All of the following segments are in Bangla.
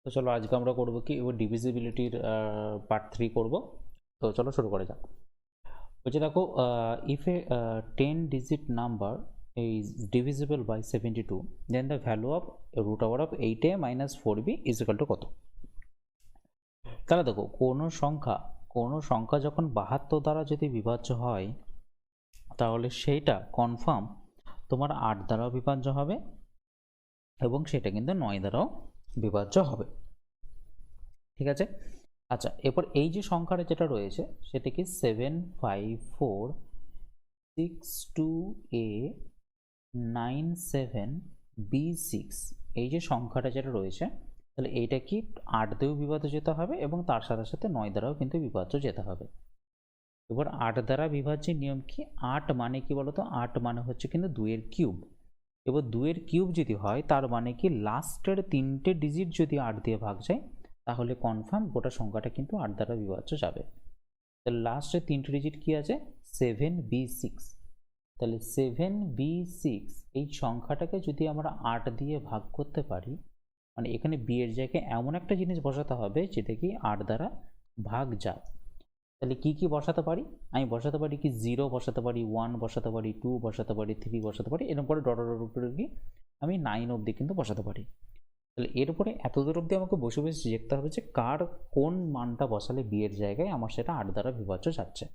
তো চলো আজকে আমরা করবো কি এবার ডিভিজিবিলিটির পার্ট 3 করব। তো চলো শুরু করে যাক। বলছে দেখো, if A 10 digit number is divisible by 72, then the value of root over of 8a minus 4b is equal to কত। তাহলে দেখো, কোনো সংখ্যা যখন 72 দ্বারা যদি বিভাজ্য হয় তাহলে সেইটা কনফার্ম তোমার 8 দ্বারাও বিভাজ্য হবে এবং সেটা কিন্তু 9 দ্বারাও বিভাজ্য হবে। ঠিক আছে। আচ্ছা, এরপর এই যে সংখ্যাটা যেটা রয়েছে সেটা কি 75462a97b6, এই যে সংখ্যাটা যেটা রয়েছে তাহলে এইটা কি 8 দিয়েও বিভাজ্য যেতে হবে এবং তার সাথে সাথে 9 দ্বারাও কিন্তু বিভাজ্য যেতে হবে। এবার 8 দ্বারা বিভাজ্যের নিয়ম কি? 8 মানে কি বলতো? 8 মানে হচ্ছে কিন্তু 2 এর কিউব। এবার 2 এর কিউব যদি হয় তার মানে কি লাস্টের 3টে ডিজিট যদি 8 দিয়ে ভাগ যায় তাহলে কনফার্ম গোটা সংখ্যাটা কিন্তু 8 দ্বারা বিভাজ্য যাবে। তাহলে লাস্টের 3টে ডিজিট কি আছে? 7b6। তাহলে 7b6 এই সংখ্যাটাকে যদি আমরা 8 দিয়ে ভাগ করতে পারি, মানে এখানে b এর জায়গায় এমন একটা জিনিস বসাতে হবে যেটা কি 8 দ্বারা ভাগ যায়। তাহলে কি কি বসাতে পারি? আমি বসাতে পারি কি 0 বসাতে পারি, 1 বসাতে পারি, 2 বসাতে পারি, 3 বসাতে পারি, এরপর পরে ডট ডট উপরে কি আমি 9 অবধি কিন্তু বসাতে পারি। তাহলে এরপরে এত দূর অবধি আমাকে বসে বসে দেখতে হবে যে কার কোন মানটা বসালে বি এর জায়গায় আমার সেটা 8 দ্বারা বিভাজ্য যাচ্ছে।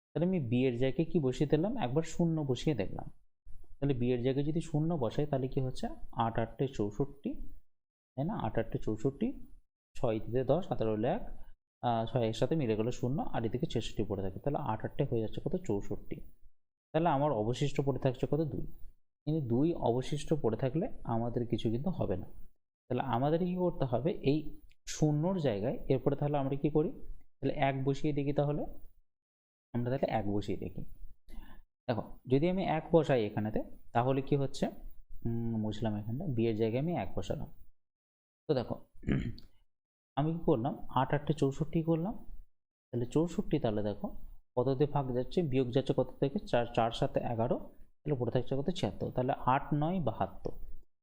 তাহলে আমি বি এর জায়গায় কি বসিয়ে দিলাম? একবার 0 বসিয়ে দেখলাম। তাহলে বি এর জায়গায় যদি 0 বসাই তাহলে কি হচ্ছে 8 8 64, তাই না? 8 8 64, 6 3 10, 17 হলো 1, 6 এর সাথে মিলে গেল 0 আর এদিকে 66 পড়ে থাকে। তাহলে 8 8 হয়ে যাচ্ছে কত? 64। তাহলে আমার অবশিষ্ট পড়ে থাকছে কত? 2। কিন্তু 2 অবশিষ্ট পড়ে থাকলে আমাদের কিছু কিন্তু হবে না। তাহলে আমাদের কি করতে হবে? এই শূন্যর জায়গায় এরপরে তাহলে আমরা কি করি? তাহলে 1 বসিয়ে দেখি। তাহলে আমরা তাহলে 1 বসিয়ে দেখি। দেখো, যদি আমি 1 বসাই এখানেতে তাহলে কি হচ্ছে? বুঝলাম, এখানটা বি এর জায়গায় আমি 1 বসালাম। তো দেখো, আমি কি করলাম? 8 8 64 করলাম। তাহলে 64, তাহলে দেখো কত দিয়ে ভাগ যাচ্ছে? বিয়োগ যাচ্ছে কত থেকে? 4 4 7 11, তাহলে পড়ে থাকছে কত? 76। তাহলে 8 9 72।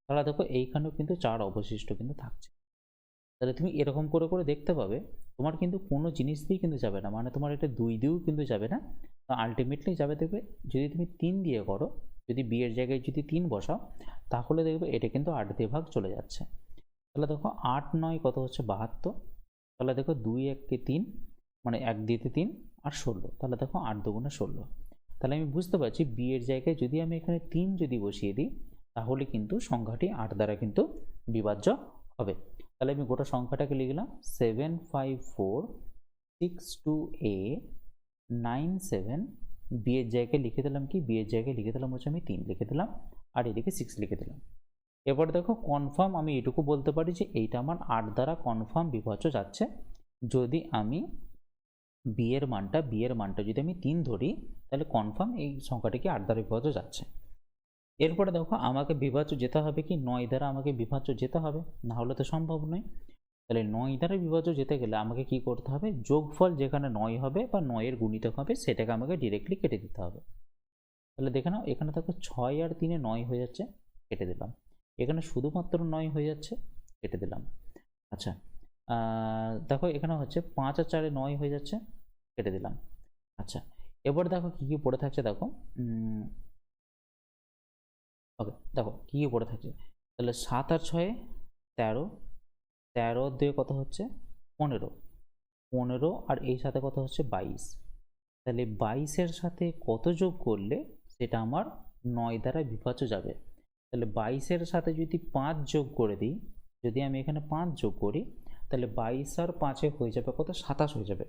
তাহলে দেখো এইখানেও কিন্তু 4 অবশিষ্ট কিন্তু থাকছে। তাহলে তুমি এরকম করে করে দেখতে পাবে তোমার কিন্তু কোনো জিনিস দিয়েই কিন্তু যাবে না, মানে তোমার এটা 2 দিয়েও কিন্তু যাবে না, আলটিমেটলি যাবে দেখবে যদি তুমি 3 দিয়ে করো, যদি বি এর জায়গায় যদি 3 বসাও তাহলে দেখবে এটা কিন্তু 8 দিয়ে ভাগ চলে যাচ্ছে। তাহলে দেখো 8 9 কত হচ্ছে? 72। তাহলে দেখো 2 1 কে 3, মানে 1 দিতে 3 আর 16, তাহলে দেখো 8 দুগুণে 16। তাহলে আমি বুঝতে পারছি বি এর জায়গায় যদি আমি এখানে 3 যদি বসিয়ে দিই তাহলে কিন্তু সংখ্যাটি 8 দ্বারা কিন্তু বিভাজ্য হবে। তাহলে আমি গোটা সংখ্যাটাকে লিখলাম 75462a97, বি এর জায়গায় লিখে দিলাম কি? বি এর জায়গায় লিখে দিলাম হচ্ছে আমি 3 লিখে দিলাম আর এদিকে 6 লিখে দিলাম। এবারে দেখো কনফার্ম আমি এটুকু বলতে পারি যে এইটা আমার 8 দ্বারা কনফার্ম বিভাজ্য যাচ্ছে। যদি আমি বি এর মানটা যদি আমি 3 ধরি তাহলে কনফার্ম এই সংখ্যাটি কি 8 দ্বারা বিভাজ্য যাচ্ছে। এরপরে দেখো আমাকে বিভাজ্য যেতে হবে কি 9 দ্বারা, আমাকে বিভাজ্য যেতে হবে, না হলে তো সম্ভব নয়। তাহলে 9 দ্বারা বিভাজ্য যেতে গেলে আমাকে কি করতে হবে? যোগফল যেখানে 9 হবে বা 9 এর গুণিতক হবে সেটাকে আমাকে ডিরেক্টলি কেটে দিতে হবে। তাহলে দেখে নাও, এখানে দেখো 6 আর 3 9 হয়ে যাচ্ছে, কেটে দিলাম। এখানে শুধুমাত্র 9 হয়ে যাচ্ছে, কেটে দিলাম। আচ্ছা, দেখো এখানে হচ্ছে 5 আর 4 9 হয়ে যাচ্ছে, কেটে দিলাম। আচ্ছা, এবার দেখো কি কি পড়ে থাকছে। দেখো ওকে, দেখো কি কি পড়ে থাকছে। তাহলে 7 আর 6 13, 13 দিয়ে কত হচ্ছে? 15, 15 আর এই সাথে কত হচ্ছে? 22। তাহলে 22-এর সাথে কত যোগ করলে সেটা আমার 9 দ্বারা বিভাজ্য যাবে? তাহলে 22-এর সাথে যদি 5 যোগ করে দিই, যদি আমি এখানে 5 যোগ করি তাহলে 22 আর 5-এ হয়ে যাবে কত? 27 হয়ে যাবে।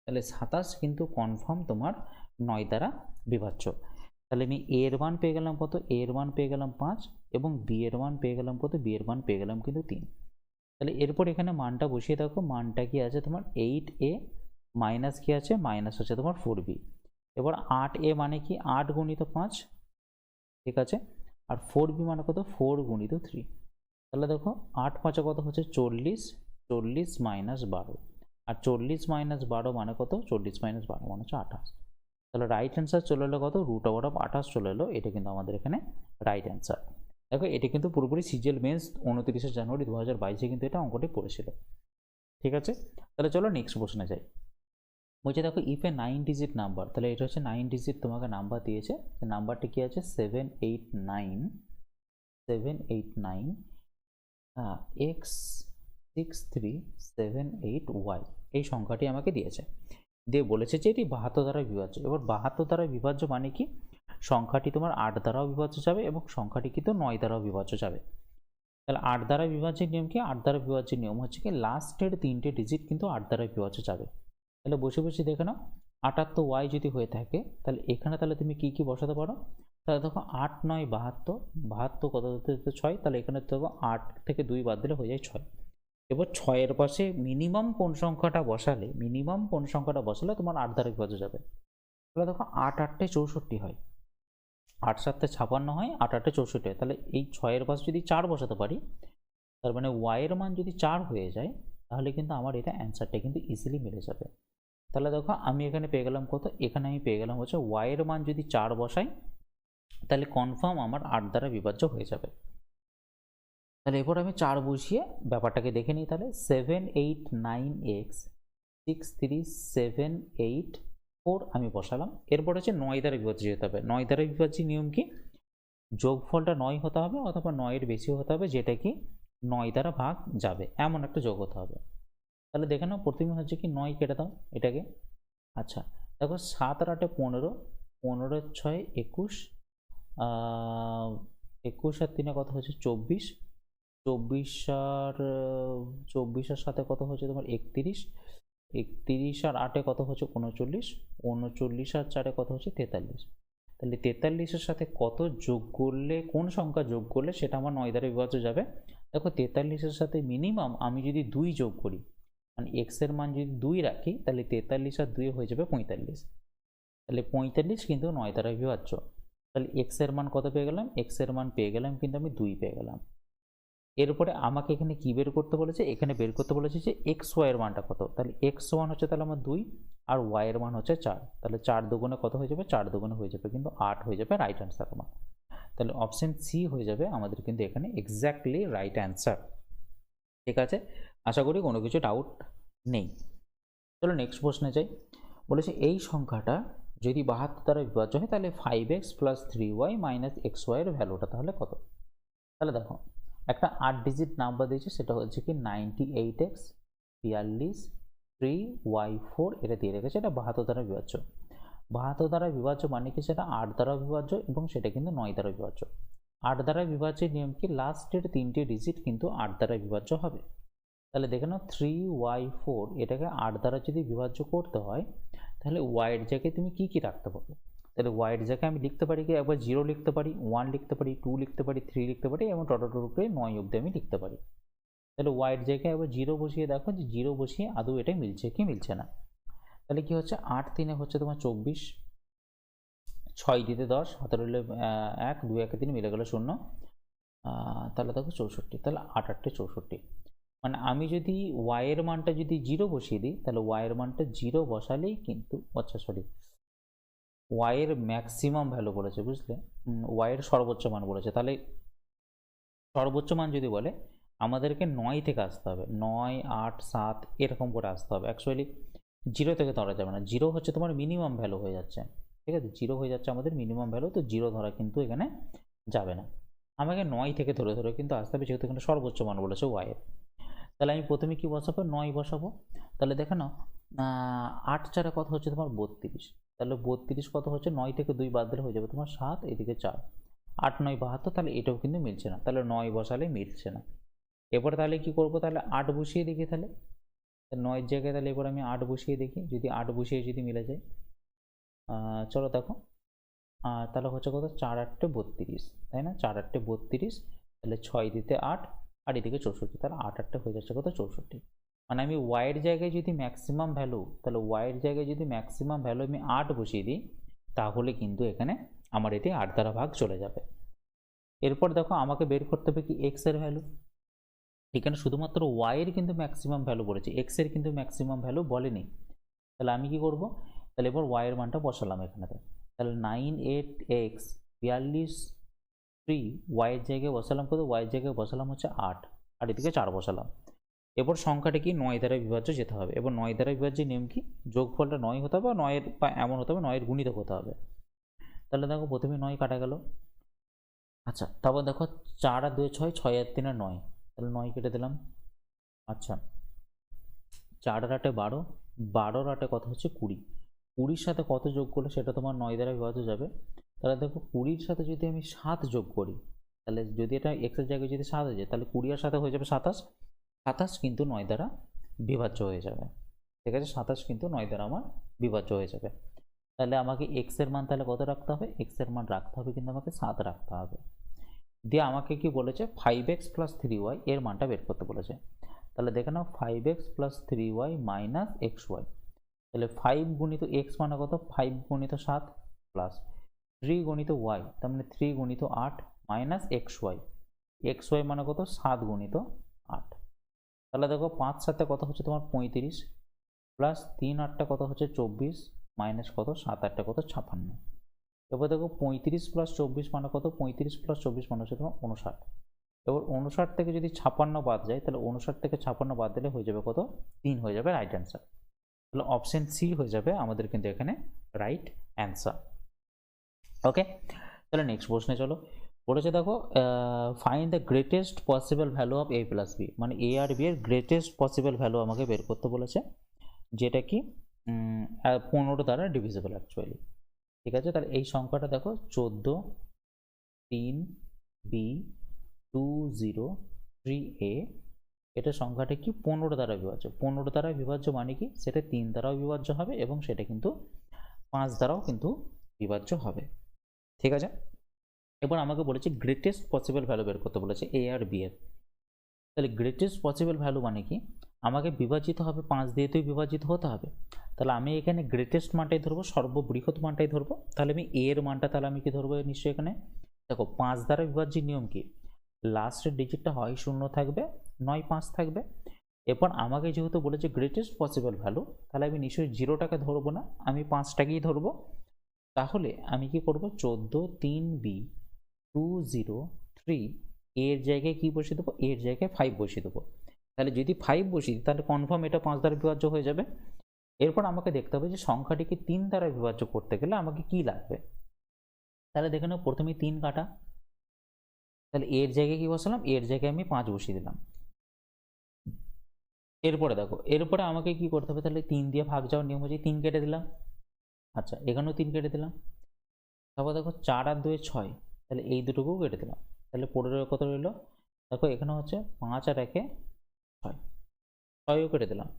তাহলে 27 কিন্তু কনফার্ম তোমার 9 দ্বারা বিভাজ্য। তাহলে আমি এ এর মান পেয়ে গেলাম কত? এ এর মান পেয়ে গেলাম 5 এবং বি এর মান পেয়ে গেলাম কত? বি এর মান পেয়ে গেলাম কিন্তু 3। তাহলে এরপর এখানে মানটা বসিয়ে দেখো, মানটা কি আছে তোমার? 8a মাইনাস কি আছে? মাইনাস হচ্ছে তোমার 4b। এবার 8a মানে কি? 8 গুণিত 5, ঠিক আছে, আর 4b মানে কত? 4 গুণিত 3। তাহলে দেখো 8 5 কত হচ্ছে? 40, 40 মাইনাস 12, আর 40 মাইনাস 12 মানে কত? 40 মাইনাস 12 মানে হচ্ছে 28। তাহলে রাইট অ্যান্সার চলে এলো কত? √28 চলে এলো। এটা কিন্তু আমাদের এখানে রাইট অ্যান্সার। দেখো এটা কিন্তু পুরোপুরি সিজিএল মেন্স 29শে জানুয়ারি 2022-এ কিন্তু এটা অঙ্কটি পড়েছিল। ঠিক আছে, তাহলে চলো নেক্সট প্রশ্নে যাই। বলছে দেখো ইফ এ 9 ডিজিট নাম্বার, তাহলে এটা হচ্ছে 9 ডিজিট তোমাকে নাম্বার দিয়েছে, নাম্বারটি কি আছে 789 x6378y, এই সংখ্যাটি আমাকে দিয়েছে, দিয়ে বলেছে যে এটি 72 দ্বারা বিভাজ্য। এবার 72 দ্বারা বিভাজ্য মানে কি, সংখ্যাটি তোমার 8 দ্বারাও বিভাজ্য যাবে এবং সংখ্যাটি কিন্তু 9 দ্বারাও বিভাজ্য যাবে। তাহলে 8 দ্বারা বিভাজ্যের নিয়ম কি, 8 দ্বারা বিভাজ্যের নিয়ম হচ্ছে কি লাস্টের 3টে ডিজিট কিন্তু 8 দ্বারা বিভাজ্য যাবে। তাহলে বসে বসে দেখে নাও, 88y যদি হয়ে থাকে তাহলে এখানে তাহলে তুমি কি কি বসাতে পারো, তাহলে দেখো 8 9 72, 72 কত হতে 6, তাহলে এখানে দেখো 8 থেকে 2 বাদ দিলে হয়ে যায় 6। এবার 6-এর পাশে মিনিমাম কোন সংখ্যাটা বসালে তোমার 8 দ্বারা বিভাজ্য যাবে। তাহলে দেখো 8 8 64 হয়, 8 7 56 হয়, 8 8 64 হয়। তাহলে এই 6-এর পাশে যদি 4 বসাতে পারি, তার মানে y এর মান যদি 4 হয়ে যায়, তাহলে কিন্তু আমার এটা অ্যান্সারটা কিন্তু ইজিলি মিলে যাবে। তাহলে দেখো আমি এখানে পেয়ে গেলাম কত, এখানে আমি পেয়ে গেলাম হচ্ছে y এর মান যদি 4 বসাই তাহলে কনফার্ম আমার 8 দ্বারা বিভাজ্য হয়ে যাবে। তাহলে এরপর আমি 4 বসিয়ে ব্যাপারটাকে দেখে নিই। তাহলে 789x63784 আমি বসালাম। এরপর হচ্ছে 9 দ্বারা বিভাজ্য যেতে হবে। 9 দ্বারা বিভাজ্যের নিয়ম কি, যোগফলটা 9 হতে হবে অথবা 9-এর বেশি হতে হবে, যেটা কি 9 দ্বারা ভাগ যাবে এমন একটা যোগ হতে হবে। তাহলে দেখে নাও প্রথমে হচ্ছে কি 9 কেটে দাও এটাকে। আচ্ছা দেখো 7 আর 8 15, 15 আর 6 21, 21 আর 3 কত হচ্ছে 24, 24 আর 7 কত হচ্ছে তোমার 31, 31 আর 8 কত হচ্ছে 39, 39 আর 4 কত হচ্ছে 43। তাহলে 43-এর সাথে কত যোগ করলে, কোন সংখ্যা যোগ করলে সেটা আমার 9 দ্বারা বিভাজ্য যাবে। দেখো 43-এর সাথে মিনিমাম আমি যদি 2 যোগ করি, মানে x এর মান যদি 2 রাখি, তাহলে 43 আর 2 হয়ে যাবে 45। তাহলে 45 কিন্তু 9 দ্বারা বিভাজ্য। তাহলে x এর মান কত পেয়ে গেলাম, x এর মান পেয়ে গেলাম কিন্তু আমি 2 পেয়ে গেলাম। এরপরে আমাকে এখানে কি বের করতে বলেছে, এখানে বের করতে বলেছে যে xy এর মানটা কত। তাহলে x মান হচ্ছে তাহলে আমার 2 আর y এর মান হচ্ছে 4। তাহলে 4 দুগুণে কত হয়ে যাবে, 4 দুগুণে হয়ে যাবে কিন্তু 8 হয়ে যাবে রাইট অ্যান্সার আমার। তাহলে অপশন সি হয়ে যাবে আমাদের কিন্তু এখানে এক্স্যাক্টলি রাইট অ্যান্সার। ঠিক আছে, আশা করি কোনো কিছু ডাউট নেই। চলো নেক্সট প্রশ্নে যাই। বলেছে এই সংখ্যাটা যদি 72 দ্বারা বিভাজ্য হয় তাহলে 5x + 3y - xy এর ভ্যালুটা তাহলে কত। তাহলে দেখো একটা 8 ডিজিট নাম্বার দিয়েছে, সেটা হচ্ছে কি 98x 42 3y4, এটা দিয়ে রেখেছে, এটা 72 দ্বারা বিভাজ্য। 72 দ্বারা বিভাজ্য মানে কি, সেটা 8 দ্বারা বিভাজ্য এবং সেটা কিন্তু 9 দ্বারা বিভাজ্য। 8 দ্বারা বিভাজ্যের নিয়ম কি, লাস্টের 3টে ডিজিট কিন্তু 8 দ্বারা বিভাজ্য হবে। তাহলে দেখে নাও 3y4 এটাকে 8 দ্বারা যদি বিভাজ্য করতে হয়, তাহলে y এর জায়গায় তুমি কি কি রাখতে পারবে। তাহলে y এর জায়গায় আমি লিখতে পারি কি, একবার 0 লিখতে পারি, 1 লিখতে পারি, 2 লিখতে পারি, 3 লিখতে পারি এবং টোটাল উপরে 9 অবধি আমি লিখতে পারি। তাহলে y এর জায়গায় একবার 0 বসিয়ে দেখো যে 0 বসিয়ে আদৌ এটা মিলছে কি মিলছে না। তাহলে কি হচ্ছে 8 3 হচ্ছে তোমার 24, 6 দিতে 10, 17 হলে 1, 2 1 3 মিলে গেল 0, তাহলে দেখো 64। তাহলে 8 8 64, মানে আমি যদি y এর মানটা যদি 0 বসিয়ে দিই, তাহলে y এর মানটা 0 বসালেই কিন্তু, আচ্ছা সরি, y এর ম্যাক্সিমাম ভ্যালু বলেছে বুঝলে, y এর সর্বোচ্চ মান বলেছে। তাহলে সর্বোচ্চ মান যদি বলে আমাদেরকে 9 থেকে আসতে হবে, 9 8 7 এরকম করে আসতে হবে। অ্যাকচুয়ালি 0 থেকে ধরা যাবে না, 0 হচ্ছে তোমার মিনিমাম ভ্যালু হয়ে যাচ্ছে। ঠিক আছে, 0 হয়ে যাচ্ছে আমাদের মিনিমাম ভ্যালু, তো 0 ধরা কিন্তু এখানে যাবে না, আমাকে 9 থেকে ধরে ধরে কিন্তু আসতে হবে, যেহেতু এখানে সর্বোচ্চ মান বলেছে y এর। তাহলে আমি প্রথমে কি বসাবো, 9 বসাবো। তাহলে দেখে নাও 8 4 কত হচ্ছে তোমার 32, তাহলে 32 কত হচ্ছে, 9 থেকে 2 বাদ দিলে হয়ে যাবে তোমার 7, এদিকে 4, 8 9 72, তাহলে এটাও কিন্তু মিলছে না, তাহলে 9 বসালে মিলছে না। এবার তাহলে কি করব, তাহলে 8 বসিয়ে দেখি, তাহলে 9 এর জায়গায় তাহলে এবার আমি 8 বসিয়ে দেখি, যদি 8 বসিয়ে যদি মিলে যায়, চলো দেখো, তাহলে হচ্ছে কত 4 8 32, তাই না, 4 8 32, তাহলে 6 দিতে 8 আর এদিকে 64, তাহলে 8 8 হয়ে যাচ্ছে কত 64। মানে আমি y এর জায়গায় যদি ম্যাক্সিমাম ভ্যালু, তাহলে y এর জায়গায় যদি ম্যাক্সিমাম ভ্যালু আমি 8 বসিয়ে দিই, তাহলে কিন্তু এখানে আমার এটি 8 দ্বারা ভাগ চলে যাবে। এরপর দেখো আমাকে বের করতে হবে কি x এর ভ্যালু। এখানে শুধুমাত্র y এর কিন্তু ম্যাক্সিমাম ভ্যালু বলেছে, x এর কিন্তু ম্যাক্সিমাম ভ্যালু বলেনি। তাহলে আমি কি করব, তাহলে এবার y এর মানটা বসালাম এখানে। তাহলে 98x 42 3 ওয়াইয়ের জায়গায় বসালাম কত, ওয়াইয়ের জায়গায় বসালাম হচ্ছে 8, আর এদিকে 4 বসালাম। এরপর সংখ্যাটা কি 9 দ্বারা বিভাজ্য যেতে হবে। এবার 9 দ্বারা বিভাজ্যের নিয়ম কি, যোগফলটা 9 হতে হবে, বা 9 বা এমন হতে হবে 9 গুণিতক হতে হবে। তাহলে দেখো প্রথমে 9 কাটা গেল। আচ্ছা, তারপর দেখো 4 আর 2 6, 6 আর 3 9, তাহলে 9 কেটে দিলাম। আচ্ছা, 4 আর 8 12, 12 আর 8 কত হচ্ছে 20, 20-র সাথে কত যোগ করলে সেটা তোমার 9 দ্বারা বিভাজ্য যাবে। তাহলে দেখো 20-র সাথে যদি আমি 7 যোগ করি, তাহলে যদি এটা এক্সের জায়গায় যদি 7 হয়ে যায়, তাহলে 20 আর সাথে হয়ে যাবে 27, 27 কিন্তু 9 দ্বারা বিভাজ্য হয়ে যাবে। ঠিক আছে, 27 কিন্তু 9 দ্বারা আমার বিভাজ্য হয়ে যাবে। তাহলে আমাকে এক্স এর মান তাহলে কত রাখতে হবে, এক্স এর মান রাখতে হবে কিন্তু আমাকে 7 রাখতে হবে। দিয়ে আমাকে কি বলেছে, 5x + 3y এর মানটা বের করতে বলেছে। তাহলে দেখে নাও 5x + 3y - xy, তাহলে 5 গুণিত x মানে কত, 5 গুণিত 7 প্লাস 3 গুণিত y, তার মানে 3 গুণিত 8 মাইনাস xy, xy মানে কত 7 গুণিত 8। তাহলে দেখো 5 7 কত হচ্ছে তোমার 35, প্লাস 3 8 কত হচ্ছে 24, মাইনাস কত 7 8 কত 56। এবার দেখো 35 + 24 মানে কত, 35 + 24 মানে হচ্ছে তোমার 59। এবার 59 থেকে যদি 56 বাদ যায়, তাহলে 59 থেকে 56 বাদ দিলে হয়ে যাবে কত, 3 হয়ে যাবে রাইট অ্যান্সার। তাহলে অপশন সি হয়ে যাবে আমাদের কিন্তু এখানে রাইট অ্যান্সার। ওকে, তাহলে নেক্সট প্রশ্নে চলো। বলেছে দেখো find the greatest possible value of a + b, মানে a আর b এর গ্রেটেস্ট পসিবল ভ্যালু আমাকে বের করতে বলেছে, যেটা কি 15 দ্বারা ডিভিজিবল অ্যাকচুয়ালি। ঠিক আছে, তাহলে এই সংখ্যাটা দেখো 14 3b 203a, এটা সংখ্যাটা কি 15 দ্বারা বিভাজ্য। 15 দ্বারা বিভাজ্য মানে কি, সেটা 3 দ্বারাও বিভাজ্য হবে এবং সেটা কিন্তু 5 দ্বারাও কিন্তু বিভাজ্য হবে। ঠিক আছে, এবার আমাকে বলেছে গ্রেটেস্ট পসিবল ভ্যালু বের করতে বলেছে a আর b এর। তাহলে গ্রেটেস্ট পসিবল ভ্যালু মানে কি, আমাকে বিভাজিত হবে 5 দিয়ে, তো বিভাজিত হতে হবে। তাহলে আমি এখানে গ্রেটেস্ট মানটাই ধরবো, সর্ববৃহৎ মানটাই ধরবো। তাহলে আমি a এর মানটা তাহলে আমি কি ধরবো নিশ্চয়ই, এখানে দেখো 5 দ্বারা বিভাজ্যের নিয়ম কি, লাস্টের ডিজিটটা হয় 0 থাকবে, নয় 5 থাকবে। এরপর আমাকে যেহেতু বলেছে গ্রেটেস্ট পসিবল ভ্যালু, তাহলে আমি নিশ্চয়ই 0টাকে ধরবো না, আমি 5টাকেই ধরবো। তাহলে আমি কি করব, 14 3b 203 এর জায়গায় কি বসিয়ে দেবো, এর জায়গায় 5 বসিয়ে দেবো। তাহলে যদি 5 বসিয়ে দিই, তাহলে কনফার্ম এটা 5 দ্বারা বিভাজ্য হয়ে যাবে। এরপর আমাকে দেখতে হবে যে সংখ্যাটিকে 3 দ্বারা বিভাজ্য করতে গেলে আমাকে কি লাগবে। তাহলে দেখে নাও প্রথমে 3 কাটা, তাহলে এর জায়গায় কি বসালাম, এর জায়গায় আমি 5 বসিয়ে দিলাম। এরপরে দেখো, এরপরে আমাকে কি করতে হবে, তাহলে 3 দিয়ে ভাগ যাওয়ার নিয়ম হচ্ছে 3 কেটে দিলাম। আচ্ছা, এখানেও 3 কেটে দিলাম। তারপর দেখো 4 আর 2 6, তাহলে এই দুটোকেও কেটে দিলাম। তাহলে 15 কত রইল, দেখো এখানে হচ্ছে 5 আর 1 6, 6ও কেটে দিলাম।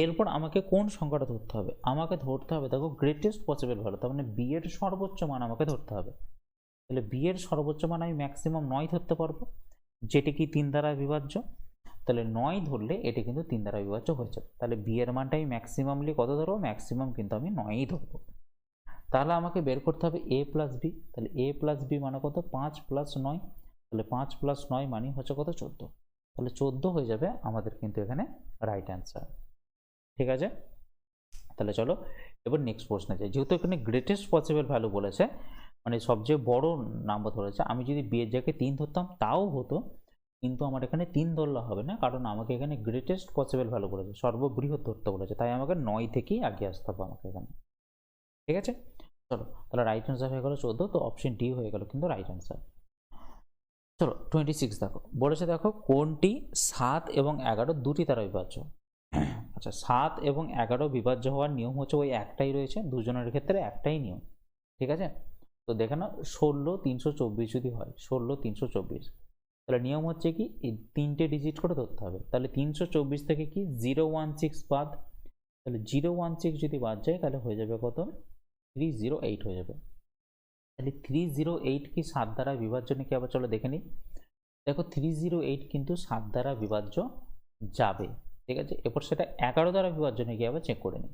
এরপর আমাকে কোন সংখ্যাটা ধরতে হবে, আমাকে ধরতে হবে দেখো গ্রেটেস্ট পসিবল ভ্যালু, তার মানে বি এর সর্বোচ্চ মান আমাকে ধরতে হবে। তাহলে বি এর সর্বোচ্চ মান আমি ম্যাক্সিমাম 9 ধরতে পারবো, যেটি কি 3 দ্বারা বিভাজ্য। তাহলে 9 ধরলে এটি কিন্তু 3 দ্বারা বিভাজ্য হয়ে যাবে। তাহলে বি এর মানটা আমি ম্যাক্সিমামলি কত ধরবো, ম্যাক্সিমাম কিন্তু আমি 9ই ধরবো। তাহলে আমাকে বের করতে হবে a + b, তাহলে a + b মানে কত, 5 + 9, তাহলে 5 + 9 মানে হচ্ছে কত 14, তাহলে 14 হয়ে যাবে আমাদের কিন্তু এখানে রাইট অ্যান্সার। ঠিক আছে, তাহলে চলো এবার নেক্সট প্রশ্নে যাই। যেহেতু এখানে গ্রেটেস্ট পসিবল ভ্যালু বলেছে, মানে সবচেয়ে বড় নাম্বার ধরেছে, আমি যদি বি এর জায়গায় 3 ধরতাম তাও হতো, কিন্তু আমার এখানে 3 ধরলে হবে না, কারণ আমাকে এখানে গ্রেটেস্ট পসিবল ভ্যালু বলেছে, সর্ববৃহৎ ধরতে বলেছে, তাই আমাকে 9 থেকেই আগে আসতে হবে আমাকে এখানে। ঠিক আছে, চলো তাহলে রাইট অ্যান্সার হয়ে গেল 14, তো অপশন ডি হয়ে গেল কিন্তু রাইট অ্যান্সার। চলো 26 দেখো, বলেছে দেখো কোনটি 7 এবং 11 দুটি দ্বারা বিভাজ্য। আচ্ছা, 7 এবং 11 বিভাজ্য হওয়ার নিয়ম হচ্ছে ওই একটাই রয়েছে, দুজনের ক্ষেত্রে একটাই নিয়ম। ঠিক আছে, তো দেখে না 16 324 যদি হয়, 16 324, তাহলে নিয়ম হচ্ছে কি এই 3টে ডিজিট করে ধরতে হবে। তাহলে 324 থেকে কি 016 বাদ, তাহলে 016 যদি বাদ যায় তাহলে হয়ে যাবে কত, 308 হয়ে যাবে। তাহলে 308 কি 7 দ্বারা বিভাজ্য নাকি, আবার চলো দেখে নিই। দেখো 308 কিন্তু 7 দ্বারা বিভাজ্য যাবে। ঠিক আছে, এরপর সেটা 11 দ্বারা বিভাজ্য নাকি আবার চেক করে নিই।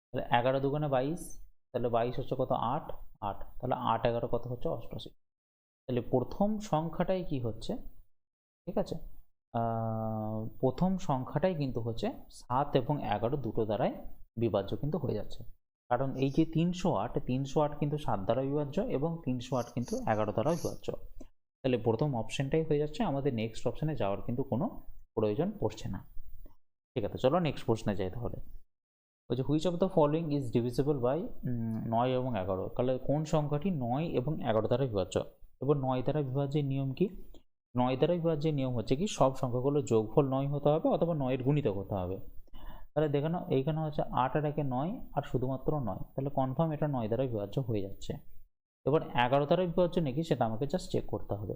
তাহলে 11 দুগুণে 22, তাহলে 22 হচ্ছে কত 8 8, তাহলে 8 11 কত হচ্ছে 88। তাহলে প্রথম সংখ্যাটাই কি হচ্ছে, ঠিক আছে, প্রথম সংখ্যাটাই কিন্তু হচ্ছে 7 এবং 11 দুটো দ্বারাই বিভাজ্য কিন্তু হয়ে যাচ্ছে, কারণ এই যে 308 কিন্তু 7 দ্বারা বিভাজ্য এবং 308 কিন্তু 11 দ্বারা বিভাজ্য। তাহলে প্রথম অপশানটাই হয়ে যাচ্ছে, আমাদের নেক্সট অপশানে যাওয়ার কিন্তু কোনো প্রয়োজন পড়ছে না। ঠিক আছে, চলো নেক্সট প্রশ্নে যাই তাহলে। বলছে which of the following is divisible by 9 এবং 11। তাহলে কোন সংখ্যাটি 9 এবং 11 দ্বারা বিভাজ্য? এবার 9 দ্বারা বিভাজ্যের নিয়ম কি? 9 দ্বারা বিভাজ্যের নিয়ম হচ্ছে কি, সব সংখ্যাগুলো যোগফল 9 হতে হবে অথবা 9 এর গুণিতক হতে হবে। তাহলে দেখে নাও, এইখানে হচ্ছে 8 আর 1 9 আর শুধুমাত্র 9, তাহলে কনফার্ম এটা 9 দ্বারা বিভাজ্য হয়ে যাচ্ছে। এবার 11 দ্বারা বিভাজ্য নাকি সেটা আমাকে জাস্ট চেক করতে হবে।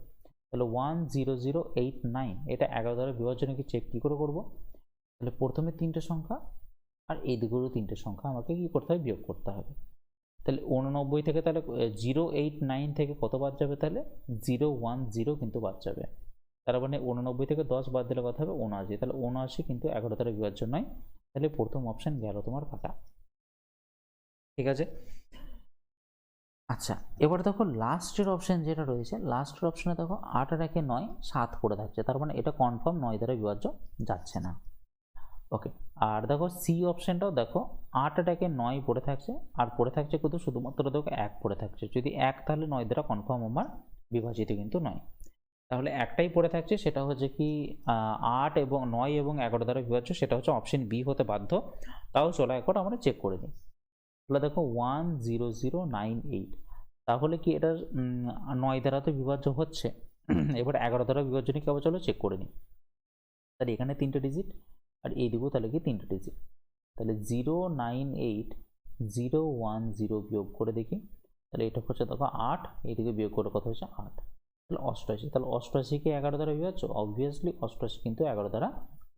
তাহলে 10089 এটা 11 দ্বারা বিভাজ্য নাকি চেক কী করে করবো? তাহলে প্রথমে 3টে সংখ্যা আর এই দিকেরও 3টে সংখ্যা আমাকে কী করতে হবে? বিয়োগ করতে হবে। তাহলে 89 থেকে তাহলে 089 থেকে কত বাদ যাবে? তাহলে 010 কিন্তু বাদ যাবে। তার মানে 89 থেকে 10 বাদ দিলে কথা হবে 79। তাহলে 79 কিন্তু 11 দ্বারা বিভাজ্য নয়। তাহলে প্রথম অপশান গেল তোমার কাটা। ঠিক আছে, আচ্ছা এবার দেখো লাস্টের অপশান যেটা রয়েছে, লাস্টের অপশানে দেখো 8 আর 1 9 7 পড়ে থাকছে, তার মানে এটা কনফার্ম 9 দ্বারা বিভাজ্য যাচ্ছে না। ওকে, আর দেখো সি অপশানটাও দেখো 8 আর 1 9 পড়ে থাকছে, আর পড়ে থাকছে কিন্তু শুধুমাত্র দেখো 1 পড়ে থাকছে। যদি 1 তাহলে 9 দ্বারা কনফার্ম আমার বিভাজিত কিন্তু নয়। তাহলে একটাই পড়ে থাকছে, সেটা হচ্ছে কি 8 এবং 9 এবং 11 দ্বারা বিভাজ্য, সেটা হচ্ছে অপশন বি হতে বাধ্য। তাও চলো একবার আমরা চেক করে নিই। তাহলে দেখো 10098, তাহলে কি এটা 9 দ্বারা তো বিভাজ্য হচ্ছে। এবার 11 দ্বারা বিভাজ্য নিয়ে কেবল চলো চেক করে নিই। তাহলে এখানে 3টে ডিজিট আর এইদিকেও তাহলে কি 3টে ডিজিট। তাহলে 098 010 বিয়োগ করে দেখি। তাহলে এটা হচ্ছে দেখো 8, এইদিকে বিয়োগ করে কত হচ্ছে 8, তাহলে 88। তাহলে 88 কি 11 দ্বারা বিভাজ্য? অবভিয়াসলি 88 কিন্তু 11 দ্বারা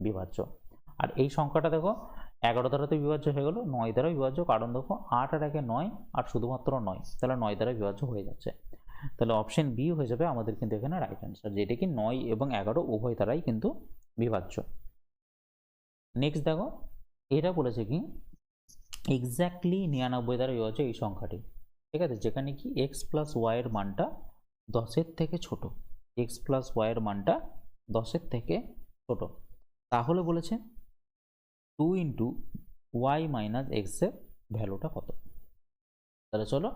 বিভাজ্য। আর এই সংখ্যাটা দেখো 11 দ্বারা তো বিভাজ্য হয়ে গেল, 9 দ্বারা বিভাজ্য, কারণ দেখো 8 আর 1 9 আর শুধুমাত্র 9, তাহলে 9 দ্বারা বিভাজ্য হয়ে যাচ্ছে। তাহলে অপশন বি হয়ে যাবে আমাদের কিন্তু এখানে রাইট অ্যান্সার, যেটা কি 9 এবং 11 উভয় দ্বারাই কিন্তু বিভাজ্য। নেক্সট দেখো, এটা বলেছে কি এক্স্যাক্টলি 99 দ্বারা বিভাজ্য এই সংখ্যাটি। ঠিক আছে, যেখানে কি এক্স প্লাস ওয়াইয়ের মানটা 10-এর থেকে ছোট, এক্স প্লাস ওয়াইয়ের মানটা 10-এর থেকে ছোট। তাহলে বলেছে 2 ইন্টু ওয়াই মাইনাস এক্সের ভ্যালুটা কত? তাহলে চলো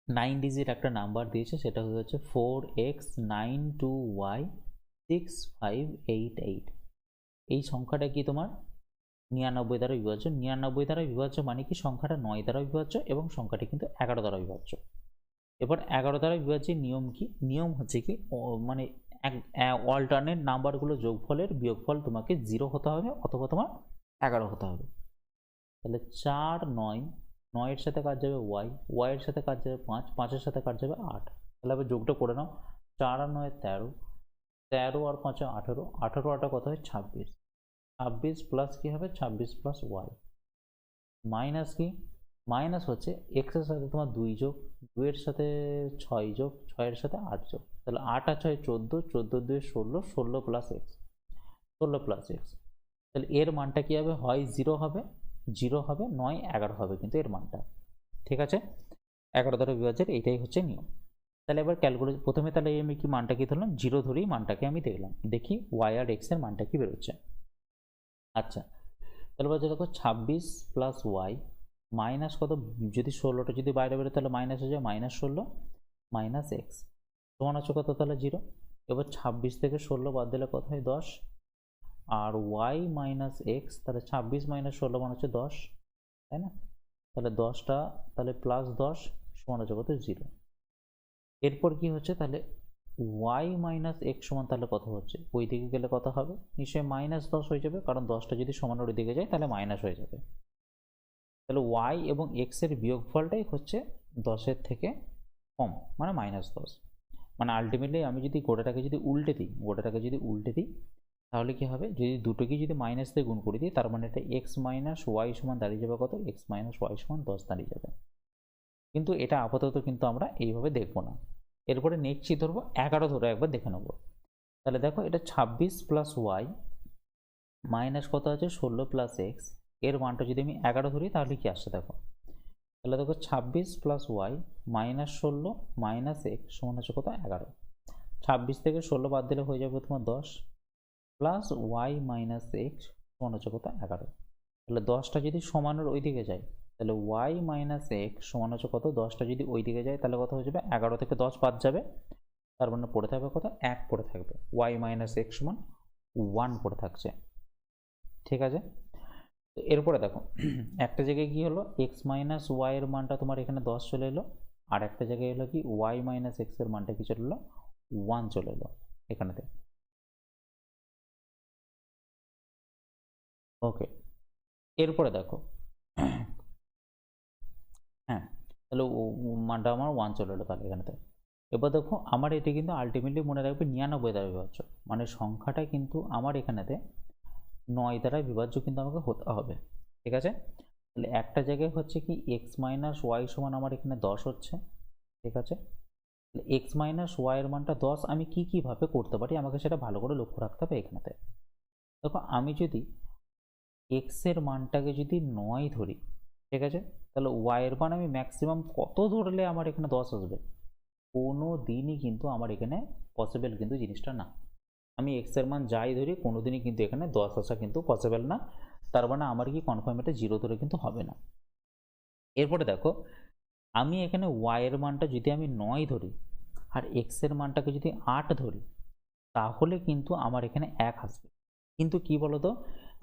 9 ডিজিট একটা নাম্বার দিয়েছে, সেটা হচ্ছে 4x92y6588। এই সংখ্যাটা কি তোমার 99 দ্বারা বিভাজ্য। 99 দ্বারা বিভাজ্য মানে কি সংখ্যাটা 9 দ্বারা বিভাজ্য এবং সংখ্যাটি কিন্তু 11 দ্বারা বিভাজ্য। এবার 11 দ্বারা বিভাজ্যের নিয়ম কি? নিয়ম হচ্ছে কি মানে অল্টারনেট নাম্বারগুলো যোগফলের বিয়োগফল তোমাকে 0 হতে হবে অথবা তোমার 11 হতে হবে। তাহলে 4 9, 9-এর সাথে কাজ যাবে ওয়াই, ওয়াইয়ের সাথে কাজ যাবে 5, 5-এর সাথে কাজ যাবে 8। তাহলে আবার যোগটা করে নাও, 4 আর 9 13, 13 আর 5 18, 18 8 কত হয় 26, 26 প্লাস কি হবে 26 প্লাস ওয়াই মাইনাস কি মাইনাস হচ্ছে এক্স এর সাথে তোমার 2 যোগ, 2 এর সাথে 6 যোগ, 6 এর সাথে 8 যোগ, তাহলে 8 আর 6 14, 14 2 16, 16 প্লাস এক্স, 16 প্লাস এক্স। তাহলে এর মানটা কি হবে? হয় 0 হবে, 0 হবে, নয় 11 হবে কিন্তু এর মানটা। ঠিক আছে, 11 দ্বারা বিভাজ্যের এইটাই হচ্ছে নিয়ম। তাহলে এবার ক্যালকুলেট, প্রথমে তাহলে আমি কি মানটা কি ধরলাম? 0 ধরেই মানটাকে আমি দেখলাম, দেখি ওয়াই আর এক্স এর মানটা কি বেরোচ্ছে। আচ্ছা, তাহলে বলছে দেখো 26 প্লাস ওয়াই মাইনাস কত, যদি 16টা যদি বাইরে বেরো তাহলে মাইনাস হয়ে যায়, -16 মাইনাস এক্স সমান হচ্ছে কত? তাহলে 0। এবার 26 থেকে 16 বাদ দিলে কত হয়? 10। আর ওয়াই মাইনাস এক্স, তাহলে 26 মাইনাস 16 মানে হচ্ছে 10, তাই না? তাহলে 10টা তাহলে প্লাস 10 সমান হচ্ছে কত? 0। এরপর কি হচ্ছে? তাহলে ওয়াই মাইনাস এক্স সমান তাহলে কত হচ্ছে? ওই দিকে গেলে কত হবে? নিশ্চয়ই -10 হয়ে যাবে, কারণ 10টা যদি সমান ওই দিকে যায় তাহলে মাইনাস হয়ে যাবে। তাহলে ওয়াই এবং এক্স এর বিয়োগফলটাই হচ্ছে 10-এর থেকে কম, মানে -10। মানে আলটিমেটলি আমি যদি গোটাটাকে যদি উল্টে দিই তাহলে কি হবে? যদি দুটোকে যদি মাইনাস দিয়ে গুণ করে দিই, তার মানে এটা এক্স মাইনাস ওয়াই সমান দাঁড়িয়ে যাবে কত? এক্স মাইনাস ওয়াই সমান 10 দাঁড়িয়ে যাবে। কিন্তু এটা আপাতত কিন্তু আমরা এইভাবে দেখবো না। এরপরে নেক্সট কি ধরবো? 11 ধরে একবার দেখে নেবো। তাহলে দেখো এটা 26 প্লাস ওয়াই মাইনাস কত আছে? 16 প্লাস এক্স, এর মানটা যদি আমি 11 ধরি তাহলে কি আসছে দেখো। তাহলে দেখো 26 plus y minus 16 minus x সমান হচ্ছে কত? 11। 26 থেকে 16 বাদ দিলে হয়ে যাবে তোমার 10 প্লাস ওয়াই মাইনাস এক্স সমান হচ্ছে কত? 11। তাহলে 10টা যদি সমানের ওই দিকে যায় তাহলে ওয়াই মাইনাস এক্স সমান হচ্ছে কত? 10টা যদি ওই দিকে যায় তাহলে কত হয়ে যাবে? 11 থেকে 10 বাদ যাবে, তার মানে পড়ে থাকবে কত, 1 পড়ে থাকবে, y মাইনাস এক্স সমান 1 পড়ে থাকছে। ঠিক আছে, তো এরপরে দেখো একটা জায়গায় কি হলো, এক্স মাইনাস ওয়াই এর মানটা তোমার এখানে 10 চলে এলো, আর একটা জায়গায় এলো কি ওয়াই মাইনাস এক্স এর মানটা কি চলে এলো, 1 চলে এলো এখানেতে। ওকে, এরপরে দেখো হ্যাঁ, তাহলে মানটা আমার 1 চলে এলো তাহলে এখানেতে। এবার দেখো আমার এটি কিন্তু আলটিমেটলি মনে রাখবে 99 দ্বারা বিভাজ্য, মানে সংখ্যাটা কিন্তু আমার এখানেতে 9 দ্বারা বিভাজ্য কিন্তু আমাকে হতে হবে। ঠিক আছে, তাহলে একটা জায়গায় হচ্ছে কি এক্স মাইনাস ওয়াই সমান আমার এখানে 10 হচ্ছে। ঠিক আছে, এক্স মাইনাস ওয়াই এর মানটা 10 আমি কীভাবে করতে পারি আমাকে সেটা ভালো করে লক্ষ্য রাখতে হবে এখানেতে। দেখো আমি যদি এক্স এর মানটাকে যদি 9 ধরি, ঠিক আছে, তাহলে ওয়াই এর মান আমি ম্যাক্সিমাম কত ধরলে আমার এখানে 10 আসবে, কোনো দিনই কিন্তু আমার এখানে পসিবল কিন্তু জিনিসটা না। আমি এক্স এর মান যাই ধরি কোনো দিনই কিন্তু এখানে 10 আসা কিন্তু পসিবল না, তার মানে আমার কি কনফার্ম এটা 0 ধরে কিন্তু হবে না। এরপরে দেখো আমি এখানে ওয়াই এর মানটা যদি আমি 9 ধরি আর এক্স এর মানটাকে যদি 8 ধরি, তাহলে কিন্তু আমার এখানে 1 আসবে। কিন্তু কি বলতো,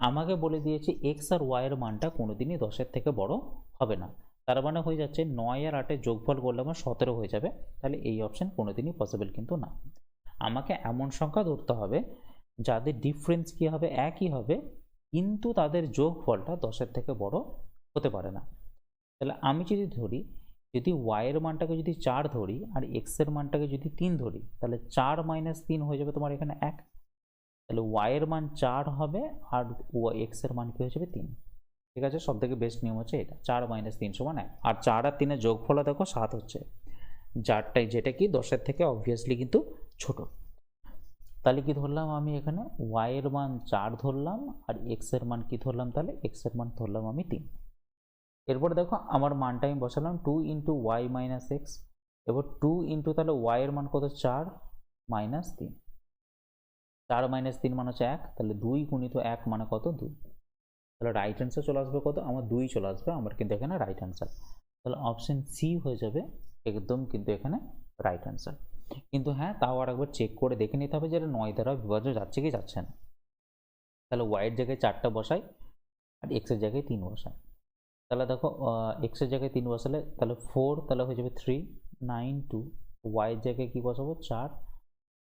আমাকে বলে দিয়েছে এক্স আর ওয়াই এর মানটা কোনোদিনই 10-এর থেকে বড় হবে না, তার মানে হয়ে যাচ্ছে 9 আর 8-এর যোগফল করলে আমার 17 হয়ে যাবে, তাহলে এই অপশন কোনোদিনই পসিবল কিন্তু না। আমাকে এমন সংখ্যা ধরতে হবে যাদের ডিফারেন্স কি হবে, একই হবে, কিন্তু তাদের যোগফলটা 10-এর থেকে বড় হতে পারে না। তাহলে আমি যদি ধরি, যদি ওয়াই এর মানটাকে যদি 4 ধরি আর এক্স এর মানটাকে যদি 3 ধরি, তাহলে 4 মাইনাস 3 হয়ে যাবে তোমার এখানে 1, তাহলে ওয়াই এর মান 4 হবে আর এক্স এর মান কি হয়ে যাবে 3। ঠিক আছে, সব থেকে বেস্ট নিয়ম হচ্ছে এটা, 4 মাইনাস 3 সমান 1, আর 4 আর 3-এর যোগফল দেখো 7 হচ্ছে, যারটাই যেটা কি 10-এর থেকে অবভিয়াসলি কিন্তু ছোট। তাহলে কি ধরলাম আমি এখানে ওয়াই এর মান 4 ধরলাম আর এক্স এর মান কি ধরলাম, তাহলে এক্স এর মান ধরলাম আমি 3। এরপরে দেখো আমার মানটা আমি বসালাম 2 ইন্টু ওয়াই মাইনাস এক্স, এবার 2 ইন্টু তাহলে ওয়াই এর মান কত 4 মাইনাস 3, 4 মাইনাস 3 মানে হচ্ছে 1, তাহলে 2 গুণিত 1 মানে কত 2, তাহলে রাইট অ্যান্সার চলে আসবে কত আমার 2 চলে আসবে আমার কিন্তু এখানে রাইট অ্যান্সার। তাহলে অপশন সি হয়ে যাবে একদম কিন্তু এখানে রাইট অ্যান্সার। কিন্তু হ্যাঁ, তাও আর একবার চেক করে দেখে নিতে হবে যে এটা 9 দ্বারা বিভাজ্য যাচ্ছে কি যাচ্ছে না। তাহলে ওয়াইয়ের জায়গায় 4টা বসাই আর এক্সের জায়গায় 3 বসাই, তাহলে দেখো এক্সের জায়গায় 3 বসালে তাহলে 4, তাহলে হয়ে যাবে 3 9 2, ওয়াইয়ের জায়গায় কি বসাবো 4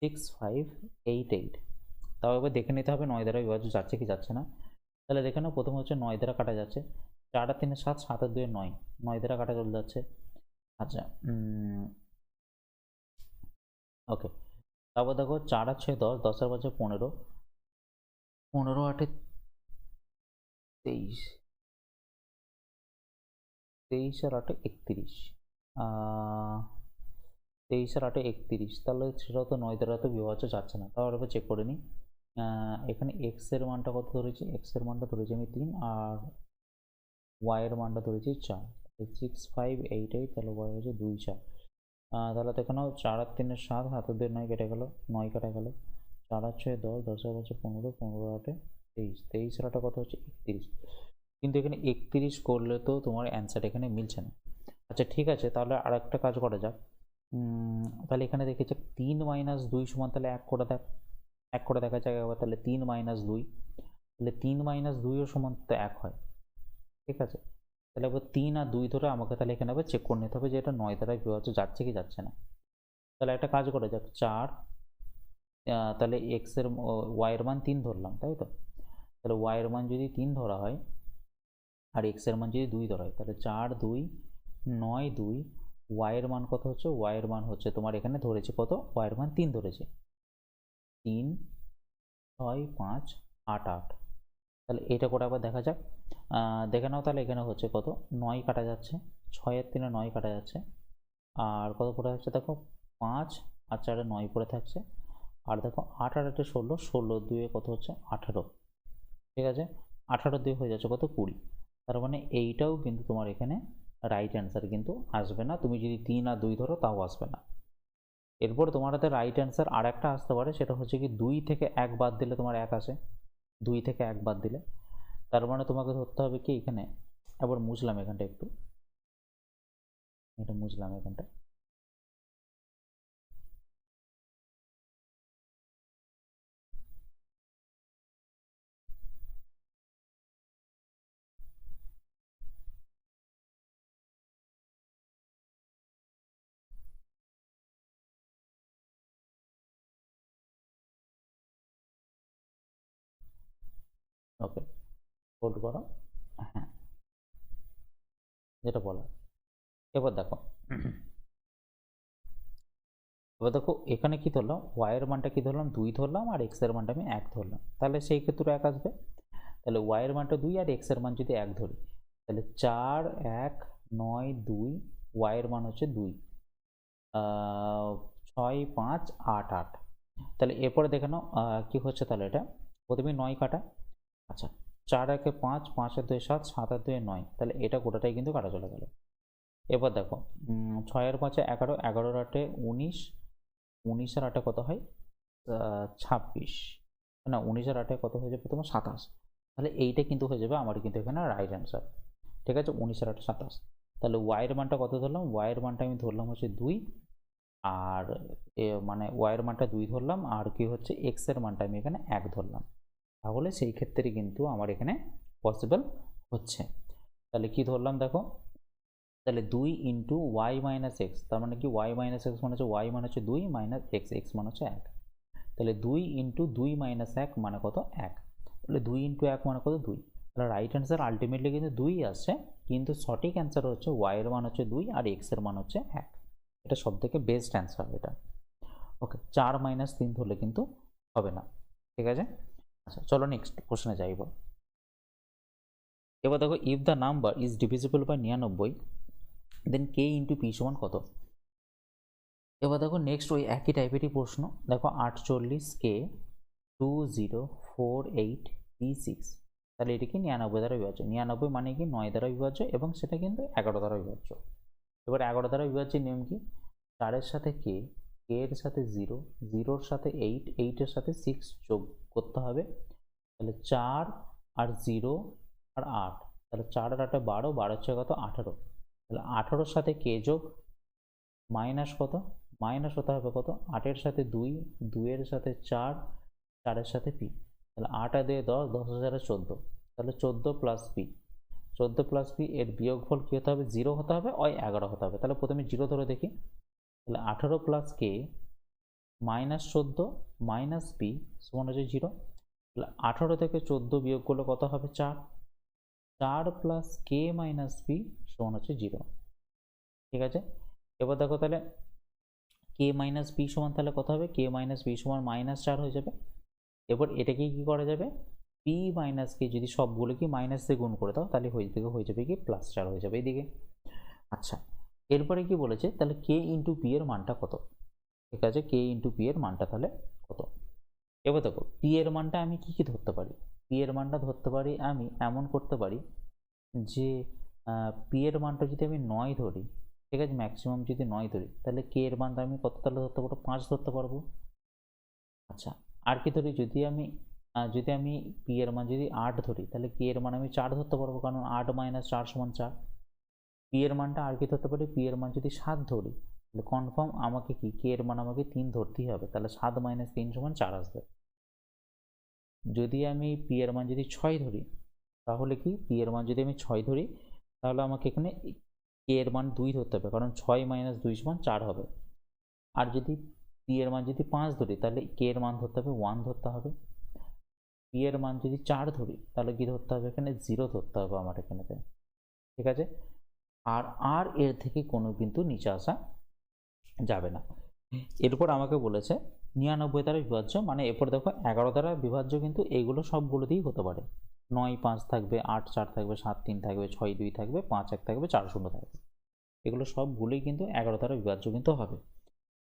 6 5 8 8। তাও এবার দেখে নিতে হবে 9 দ্বারা বিভাজ্য যাচ্ছে কি যাচ্ছে না। তাহলে দেখে নাও প্রথম হচ্ছে 9 দ্বারা কাটা যাচ্ছে, 4 আর 3 7, 7 আর 2 9, 9 দ্বারা কাটা চলে যাচ্ছে। আচ্ছা ওকে, তারপর দেখো 4 আর 6 10, 10 আর 5 15, 15 8 23, 23 আর 8 31, 23 আর 8 31, তাহলে সেটাও তো 9 দ্বারা তো বিভাজ্য যাচ্ছে না। তাহলে এবার চেক করে নিই, এখানে এক্স এর মানটা কত ধরেছি, এক্স এর মানটা ধরেছি আমি 3 আর ওয়াই এর মানটা ধরেছি 4, 6 5 8 8, তাহলে ওয়াই হচ্ছে 2 4। তাহলে তো এখানেও 4 আর 3 7, হাতে 2 9 কেটে গেল, 9 কাটা গেল, 4 আর 6 10, 10 আর 5 15, 15 8 23, 23 আর 8 কত হচ্ছে 31, কিন্তু এখানে 31 করলে তো তোমার অ্যান্সার এখানে মিলছে না। আচ্ছা ঠিক আছে, তাহলে আর একটা কাজ করা যাক, তাহলে এখানে দেখেছে 3 মাইনাস 2 সমান, তাহলে 1 করে দেখ, 1 করে দেখা যাক একবার, তাহলে 3 মাইনাস 2, তাহলে 3 মাইনাস 2 ও সমান তো 1 হয়। ঠিক আছে, তাহলে এবার 3 আর 2 ধরে আমাকে তাহলে এখানে আবার চেক করে নিতে হবে যে এটা 9 দ্বারা বিভাজ্য যাচ্ছে কি যাচ্ছে না। তাহলে একটা কাজ করা যাক, 4 তাহলে এক্স এর ওয়াই এর মান 3 ধরলাম তাই তো, তাহলে ওয়াই এর মান যদি 3 ধরা হয় আর এক্স এর মান যদি 2 ধরা হয়, তাহলে 4 2 9 2, ওয়াই এর মান কত হচ্ছে, ওয়াই এর মান হচ্ছে তোমার এখানে ধরেছে কত, ওয়াই এর মান 3 ধরেছে, 3 6 5 8 8, তাহলে এটা করে আবার দেখা যাক, দেখে নাও তাহলে এখানে হচ্ছে কত 9 কাটা যাচ্ছে, 6 আর 3 9 কাটা যাচ্ছে, আর কত পড়ে থাকছে দেখো 5 আর 4 9 পড়ে থাকছে, আর দেখো 8 আর 8 16, 16 2 কত হচ্ছে 18। ঠিক আছে, 18 দিয়ে হয়ে যাচ্ছে কত 20, তার মানে এইটাও কিন্তু তোমার এখানে রাইট অ্যান্সার কিন্তু আসবে না, তুমি যদি 3 আর 2 ধরো তাও আসবে না। এরপর তোমার হাতে রাইট অ্যান্সার আর একটা আসতে পারে, সেটা হচ্ছে কি 2 থেকে 1 বাদ দিলে তোমার 1 আসে, 2 থেকে 1 বাদ দিলে, তার মানে তোমাকে ধরতে হবে কি এখানে, আবার মুছলাম এখানটা একটু, এটা মুছলাম এখানটা, ওকে, হোল্ড করো। হ্যাঁ, যেটা বলা। এবার দেখো এখানে কি ধরলাম, ওয়াই এর মানটা কি ধরলাম 2 ধরলাম, আর এক্স এর মানটা আমি 1 ধরলাম, তাহলে সেই ক্ষেত্রে 1 আসবে। তাহলে ওয়াই এর মানটা 2 আর এক্স এর মান যদি 1 ধরি, তাহলে 4 1 9 2, ওয়াই এর মান হচ্ছে 2, 6 5 8 8। তাহলে এরপরে দেখে নাও কি হচ্ছে, তাহলে এটা প্রথমে 9 কাটা। আচ্ছা, 4 1 5, 5 আর 2 7, 7 আর 2 9, তাহলে এটা গোটাটাই কিন্তু কাটা চলে গেল। এবার দেখো 6 আর 5 11, 11 আর 8 19, 19 আর 8 কত হয় 26, না 19 আর 8 কত হয়ে যাবে তোমার 27। তাহলে এইটা কিন্তু হয়ে যাবে আমার কিন্তু এখানে রাইট অ্যান্সার। ঠিক আছে, 19 আর 8 27। তাহলে ওয়াই এর মানটা কত ধরলাম, ওয়াই এর মানটা আমি ধরলাম হচ্ছে 2, আর মানে ওয়াই এর মানটা 2 ধরলাম, আর কি হচ্ছে এক্স এর মানটা আমি এখানে 1 ধরলাম। তাহলে সেই ক্ষেত্রে কিন্তু আমার এখানে পসিবল হচ্ছে। তাহলে কি ধরলাম দেখো, তাহলে 2 ইন্টু ওয়াই মাইনাস এক্স, তার মানে কি ওয়াই মাইনাস এক্স মানে হচ্ছে ওয়াই মানে হচ্ছে 2 মাইনাস এক্স, এক্স মানে হচ্ছে 1। তাহলে 2 ইন্টু 2 মাইনাস 1 মানে কত 1। তাহলে 2 ইন্টু 1 মানে কত 2। তাহলে রাইট অ্যান্সার আলটিমেটলি কিন্তু 2 আসছে, কিন্তু সঠিক অ্যান্সার হচ্ছে ওয়াই এর মান হচ্ছে 2 আর এক্স এর মান হচ্ছে 1। এটা সব থেকে বেস্ট অ্যান্সার এটা। ওকে, 4 মাইনাস 3 ধরলে কিন্তু হবে না। ঠিক আছে, আচ্ছা চলো নেক্সট কোশ্চেনে যাইব। এবার দেখো, if the number is divisible by 99, then k into p সমান কত। এবার দেখো নেক্সট ওই একই টাইপেরই প্রশ্ন। দেখো 48 কে 2048 P6, তাহলে এটি কি 99 দ্বারা বিভাজ্য। 99 মানে কি 9 দ্বারা বিভাজ্য, এবং সেটা কিন্তু 11 দ্বারা বিভাজ্য। এবার 11 দ্বারা বিভাজ্যের নিয়ম কি, 4 এর সাথে কে, কে এর সাথে 0, 0 এর সাথে 8, 8 এর সাথে 6 যোগ করতে হবে। তাহলে 4 আর 0 আর 8, তাহলে 4 আর 8 12, 12 হচ্ছে কত 18। তাহলে 18 সাথে কে যোগ মাইনাস কত, মাইনাস হতে হবে কত 8 এর সাথে 2, 2 এর সাথে 4, 4 এর সাথে পি। তাহলে 8 আর 2 10, 10 হাজারে 14, তাহলে 14 প্লাস পি, 14 প্লাস পি এর বিয়োগফল কি হতে হবে 0 হতে হবে, ওই 11 হতে হবে। তাহলে প্রথমে 0 ধরে দেখি, তাহলে 18 প্লাস কে মাইনাস 14 মাইনাস পি সমান হচ্ছে 0। তাহলে 18 থেকে 14 বিয়োগ করলে কত হবে 4, 4 প্লাস কে মাইনাস পি সমান হচ্ছে 0। ঠিক আছে, এবার দেখো তাহলে কে মাইনাস পি সমান তাহলে কত হবে, কে মাইনাস পি সমান -4 হয়ে যাবে। এবার এটাকে কি করা যাবে, পি মাইনাস কে যদি সবগুলো কি মাইনাস দিয়ে গুণ করে দাও, তাহলে হয়ে যাবে কি +4 হয়ে যাবে এইদিকে। আচ্ছা, এরপরে কি বলেছে, তাহলে কে ইন্টু পি এর মানটা কত। ঠিক আছে, কে ইন্টু পি এর মানটা তাহলে কত। এবার দেখো পি এর মানটা আমি কি কি ধরতে পারি, পি এর মানটা ধরতে পারি আমি এমন করতে পারি যে পি এর মানটা যদি আমি 9 ধরি, ঠিক আছে, ম্যাক্সিমাম যদি 9 ধরি, তাহলে কে এর মানটা আমি কত তাহলে ধরতে পারবো 5 ধরতে পারবো। আচ্ছা, আর কি ধরি, যদি আমি পি এর মান যদি 8 ধরি, তাহলে কে এর মান আমি 4 ধরতে পারবো, কারণ 8 মাইনাস 4 সমান 4। পি এর মানটা আর কি ধরতে পারি, পি এর মান যদি 7 ধরি, তাহলে কনফার্ম আমাকে কি কে এর মান আমাকে 3 ধরতেই হবে, তাহলে 7 মাইনাস 3 সমান 4 আসবে। যদি আমি পি এর মান যদি 6 ধরি, তাহলে কি পি এর মান যদি আমি 6 ধরি, তাহলে আমাকে এখানে কে এর মান 2 ধরতে হবে, কারণ 6 মাইনাস 2 সমান 4 হবে। আর যদি পি এর মান যদি 5 ধরি, তাহলে কে এর মান ধরতে হবে 1 ধরতে হবে। পি এর মান যদি 4 ধরি, তাহলে কি ধরতে হবে এখানে 0 ধরতে হবে আমার এখানেতে। ঠিক আছে, আর এর থেকে কোনো কিন্তু নিচে আসা যাবে না। এরপর আমাকে বলেছে 99 দ্বারা বিভাজ্য, মানে এরপর দেখো 11 দ্বারা বিভাজ্য কিন্তু এইগুলো সবগুলো দিয়েই হতে পারে। 9 5 থাকবে, 8 4 থাকবে, 7 3 থাকবে, 6 2 থাকবে, 5 1 থাকবে, 4 0 থাকবে। এগুলো সবগুলোই কিন্তু 11 দ্বারা বিভাজ্য কিন্তু হবে।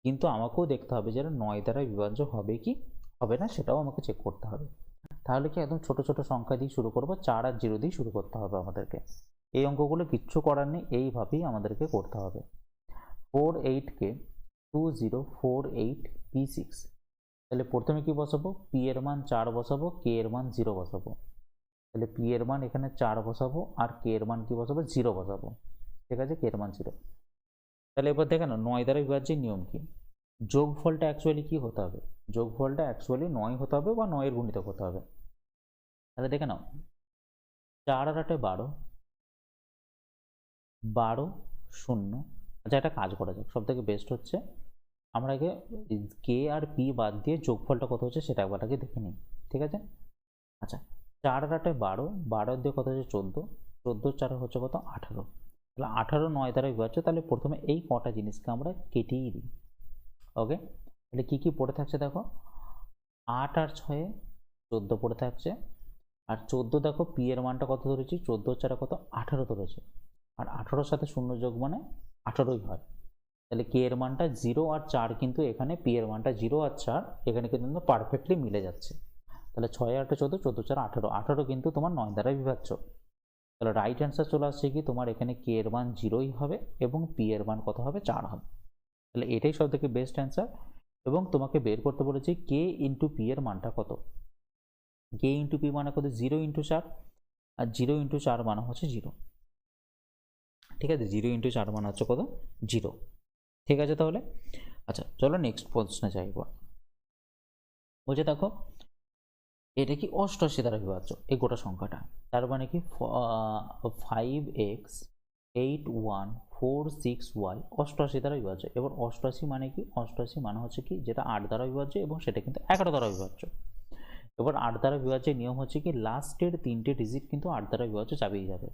কিন্তু আমাকেও দেখতে হবে যে 9 দ্বারা বিভাজ্য হবে কি হবে না, সেটাও আমাকে চেক করতে হবে। তাহলে কি একদম ছোট ছোট সংখ্যা দিয়ে শুরু করবো, 4 আর 0 দিয়ে শুরু করতে হবে আমাদেরকে। এই অঙ্কগুলো কিচ্ছু করার নেই, এইভাবেই আমাদেরকে করতে হবে। 48 কে 2048 P6, তাহলে প্রথমে কি বসাবো, পি এর মান 4 বসাবো, কে এর মান 0 বসাবো। তাহলে পি এর মান এখানে 4 বসাবো, আর কে এর মান কি বসাবো 0 বসাবো। ঠিক আছে, কে এর মান 0। তাহলে এবার দেখে না 9 দ্বারা বিভাজ্যের নিয়ম কি, যোগফলটা অ্যাকচুয়ালি কি হতে হবে, যোগফলটা অ্যাকচুয়ালি 9 হতে হবে বা 9 এর গুণিতক হতে হবে। তাহলে দেখে নাও 4 আর 8 12, 12 0। আচ্ছা, একটা কাজ করা যাক, সব থেকে বেস্ট হচ্ছে আমরা আগে কে আর পি বাদ দিয়ে যোগফলটা কত হচ্ছে সেটা একবার আগে দেখে নিই। ঠিক আছে, আচ্ছা 4 আর 8 12, 12 দিয়ে কত হচ্ছে 14, 14 4 হচ্ছে কত 18। তাহলে 18 9 দ্বারা বিভাজ্য। তাহলে প্রথমে এই কটা জিনিসকে আমরা কেটেই দিই। ওকে, তাহলে কি কি পড়ে থাকছে দেখো, 8 আর 6 14 পড়ে থাকছে। আর 14 দেখো পি এর মানটা কত ধরেছি, 14 4 কত 18 ধরেছে। আর 18 সাথে 0 যোগ মানে 18ই হয়। তাহলে কে এর মানটা 0 আর 4 কিন্তু এখানে, পি এর মানটা 0 আর 4 এখানে কিন্তু পারফেক্টলি মিলে যাচ্ছে। তাহলে 6 8 14, 14 4 18, 18 কিন্তু তোমার 9 দ্বারা বিভাজ্য। তাহলে রাইট অ্যান্সার চলে আসছে কি তোমার এখানে কে এর মান 0ই হবে এবং পি এর মান কত হবে 4 হবে। তাহলে এটাই সব থেকে বেস্ট অ্যান্সার। এবং তোমাকে বের করতে বলেছি কে ইন্টু পি এর মানটা কত। কে ইন্টু পি মানে কত, 0 ইন্টু 4, আর 0 ইন্টু 4 মানে হচ্ছে 0। ঠিক আছে, 0 ইন্টু 4 মানে হচ্ছে কত 0। ঠিক আছে তাহলে। আচ্ছা চলো নেক্সট প্রশ্নে যাইব। বলছে দেখো এটা কি 88 দ্বারা বিভাজ্য এই গোটা সংখ্যাটা, তার মানে কি 5x 8 1 4 6 y 88 দ্বারা বিভাজ্য। এবার 88 মানে কি, 88 মানে হচ্ছে কি যেটা 8 দ্বারা বিভাজ্য এবং সেটা কিন্তু 11 দ্বারা বিভাজ্য। এবার 8 দ্বারা বিভাজ্যের নিয়ম হচ্ছে কি লাস্টের 3টে ডিজিট কিন্তু 8 দ্বারা বিভাজ্য যাবেই যাবে।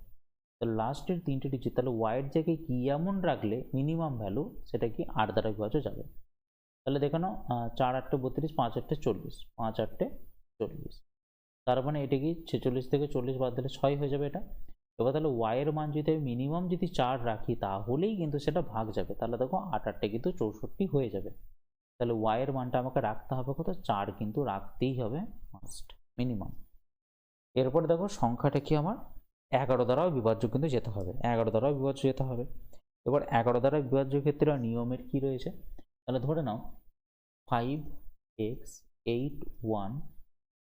তো লাস্টের 3টে ডিজিট তাহলে ওয়াইয়ের জায়গায় কি এমন রাখলে মিনিমাম ভ্যালু সেটা কি 8 দ্বারা বিভাজ্য যাবে। তাহলে দেখো না 4 8 32, 5 8 40, 5 8 40, তার মানে এটা কি 46 থেকে 40 বাদ দিলে 6 হয়ে যাবে এটা। এবার তাহলে ওয়াইয়ের মান যদি আমি মিনিমাম যদি 4 রাখি তাহলেই কিন্তু সেটা ভাগ যাবে। তাহলে দেখো 8 8 কিন্তু 64 হয়ে যাবে। তাহলে ওয়াইয়ের মানটা আমাকে রাখতে হবে কত, 4 কিন্তু রাখতেই হবে মাস্ট মিনিমাম। এরপর দেখো সংখ্যাটা কি আমার 11 দ্বারাও বিভাজ্য কিন্তু যেতে হবে, 11 দ্বারাও বিভাজ্য যেতে হবে। এবার 11 দ্বারা বিভাজ্য ক্ষেত্রে নিয়মের কি রয়েছে, তাহলে ধরে নাও 5x 8 1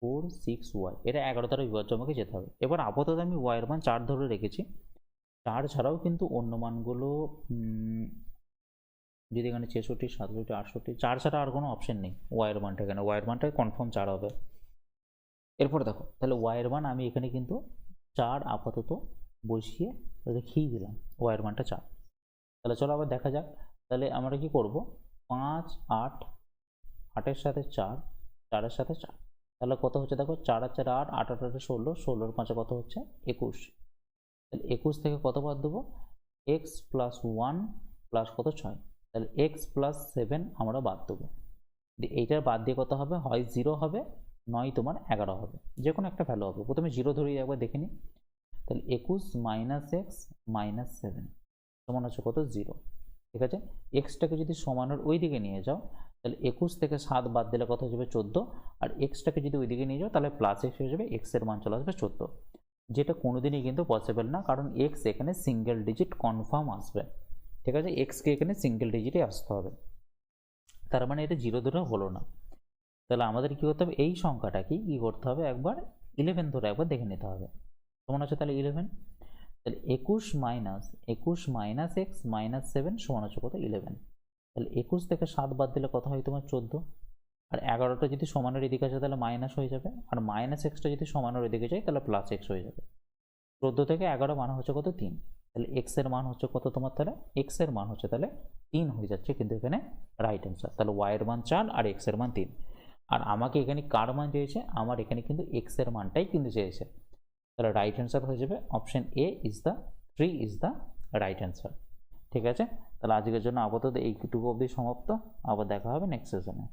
4 6 y এটা 11 দ্বারা বিভাজ্য আমাকে যেতে হবে। এবার আপাতত আমি y এর মান 4 ধরে রেখেছি। 4 ছাড়াও কিন্তু অন্য মানগুলো যদি এখানে 66 67 68, 4 ছাড়া আর কোনো অপশন নেই y এর মানটা, এখানে y এর মানটা কনফার্ম 4 হবে। এরপর দেখো তাহলে y এর মান আমি এখানে কিন্তু 4 আপাতত বসিয়ে রেখেই দিলাম, y এর মানটা 4। তাহলে চলো আবার দেখা যাক। তাহলে আমরা কি করব, 5 8, 8 সাথে 4, 4 সাথে 4, তাহলে কত হচ্ছে দেখো 4 আর 4 8, 8 8 16, 16 এর 5 কত হচ্ছে 21। তাহলে 21 থেকে কত বাদ দেবো, x প্লাস 1 প্লাস কত 6, তাহলে x প্লাস 7 আমরা বাদ দেবো। এইটার বাদ দিয়ে কত হবে, হয় 0 হবে নয় তোমার 11 হবে, যে কোনো একটা ভ্যালু হবে। প্রথমে 0 ধরেই একবার দেখে নিই। তাহলে 21 মাইনাস এক্স মাইনাস 7 সমান হচ্ছে কত 0। ঠিক আছে, এক্সটাকে যদি সমানের ওই দিকে নিয়ে যাও তাহলে 21 থেকে 7 বাদ দিলে কত হয়ে যাবে 14, আর এক্সটাকে যদি ওই দিকে নিয়ে যাও তাহলে প্লাস এক্স হয়ে যাবে, এক্স এর মান চলে আসবে 14, যেটা কোনোদিনই কিন্তু পসিবল না, কারণ এক্স এখানে সিঙ্গেল ডিজিট কনফার্ম আসবে। ঠিক আছে, এক্সকে এখানে সিঙ্গেল ডিজিটে আসতে হবে, তার মানে এটা 0 ধরে হলো না। তাহলে আমাদের কি করতে হবে, এই সংখ্যাটাকে কি করতে হবে, একবার 11 ধরে একবার দেখে নিতে হবে। সমান হচ্ছে তাহলে 11, তাহলে 21 মাইনাস এক্স মাইনাস 7 সমান হচ্ছে কত 11। তাহলে 21 থেকে 7 বাদ দিলে কত হয় তোমার 14, আর 11টা যদি সমানের এদিকে আসে তাহলে মাইনাস হয়ে যাবে, আর মাইনাস এক্সটা যদি সমানের এদিকে যায় তাহলে প্লাস এক্স হয়ে যাবে। 14 থেকে 11 মান হচ্ছে কত 3, তাহলে এক্স এর মান হচ্ছে কত তোমার, তাহলে এক্স এর মান হচ্ছে তাহলে 3 হয়ে যাচ্ছে কিন্তু এখানে রাইট অ্যান্সার। তাহলে ওয়াই এর মান 4 আর এক্স এর মান 3, আর আমাকে এখানে কার মান চেয়েছে, আমার এখানে কিন্তু এক্স এর মানটাই কিন্তু চেয়েছে। তাহলে রাইট অ্যান্সার হয়ে যাবে option A is the 3 is the right answer. ঠিক আছে, তাহলে আজকের জন্য আপাতত এইটুকু অবধি সমাপ্ত, আবার দেখা হবে নেক্সট সেশনে।